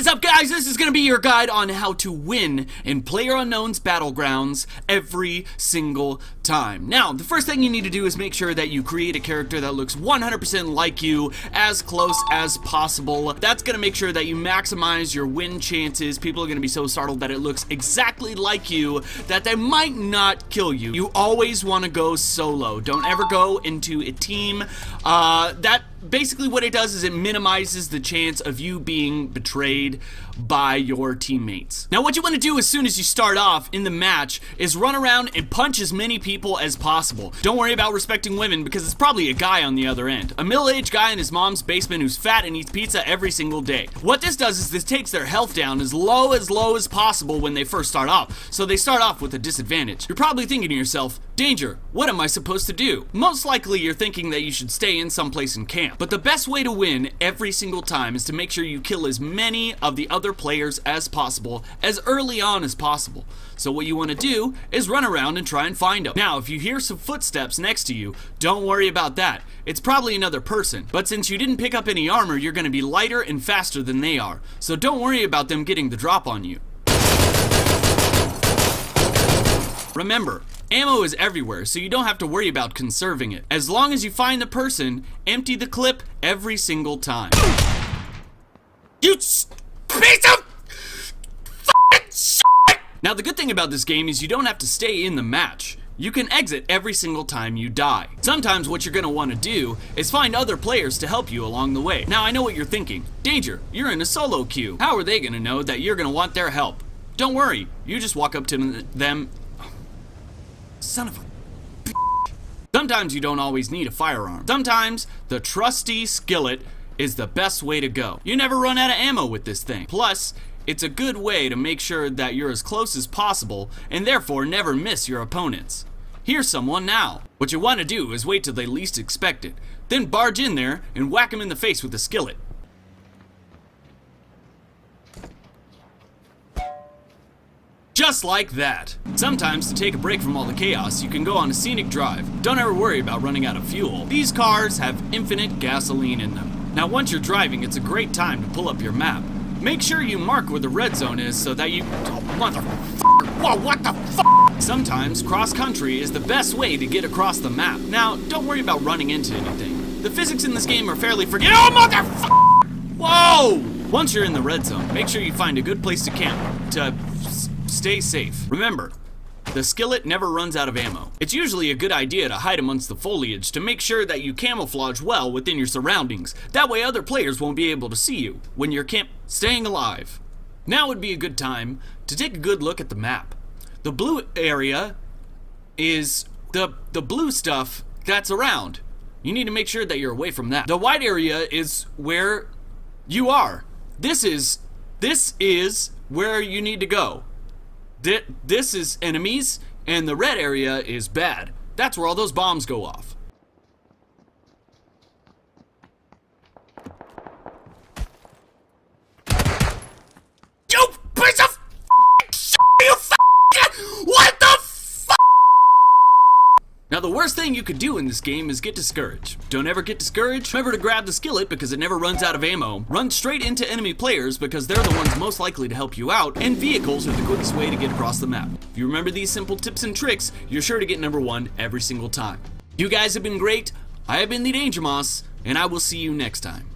What is up, guys? This is going to be your guide on how to win in PlayerUnkown's BattleGrounds every single time. Now, the first thing you need to do is make sure that you create a character that looks 100% like you, as close as possible. That's going to make sure that you maximize your win chances. People are going to be so startled that it looks exactly like you that they might not kill you. You always want to go solo. Don't ever go into a team. Basically what it does is it minimizes the chance of you being betrayed by your teammates. Now what you want to do as soon as you start off in the match is run around and punch as many people as possible. Don't worry about respecting women because it's probably a guy on the other end. A middle-aged guy in his mom's basement who's fat and eats pizza every single day. What this does is this takes their health down as low as possible when they first start off. So they start off with a disadvantage. You're probably thinking to yourself, danger, what am I supposed to do? Most likely you're thinking that you should stay in someplace and camp. But the best way to win every single time is to make sure you kill as many of the other players as possible as early on as possible. So what you want to do is run around and try and find them. Now, if you hear some footsteps next to you, don't worry about that. It's probably another person. But since you didn't pick up any armor, you're going to be lighter and faster than they are. So don't worry about them getting the drop on you. Remember, ammo is everywhere, so you don't have to worry about conserving it. As long as you find the person, empty the clip every single time. You piece of fucking shit! Now the good thing about this game is you don't have to stay in the match. You can exit every single time you die. Sometimes what you're gonna want to do is find other players to help you along the way. Now I know what you're thinking. Danger, you're in a solo queue. How are they gonna know that you're gonna want their help? Don't worry, you just walk up to them. Son of a bitch. Sometimes you don't always need a firearm. Sometimes the trusty skillet is the best way to go. You never run out of ammo with this thing. Plus, it's a good way to make sure that you're as close as possible and therefore never miss your opponents. Here's someone now. What you want to do is wait till they least expect it, then barge in there and whack them in the face with the skillet. Just like that. Sometimes to take a break from all the chaos, you can go on a scenic drive. Don't ever worry about running out of fuel. These cars have infinite gasoline in them. Now once you're driving, it's a great time to pull up your map. Make sure you mark where the red zone is so that you... Oh, motherfucker! Whoa, what the fuck? Sometimes cross-country is the best way to get across the map. Now, don't worry about running into anything. The physics in this game are fairly Oh, motherfucker! Whoa! Once you're in the red zone, make sure you find a good place to camp to stay safe. Remember, the skillet never runs out of ammo. It's usually a good idea to hide amongst the foliage to make sure that you camouflage well within your surroundings. That way other players won't be able to see you when you're staying alive. Now would be a good time to take a good look at the map. The blue area is the blue stuff that's around. You need to make sure that you're away from that. The white area is where you are. This is where you need to go. This is enemies, and the red area is bad. That's where all those bombs go off. You piece of shit! You what the fuck? Now the worst thing you could do in this game is get discouraged. Don't ever get discouraged. Remember to grab the skillet because it never runs out of ammo. Run straight into enemy players because they're the ones most likely to help you out, and vehicles are the quickest way to get across the map. If you remember these simple tips and tricks, you're sure to get number one every single time. You guys have been great. I have been the Danger Moss, and I will see you next time.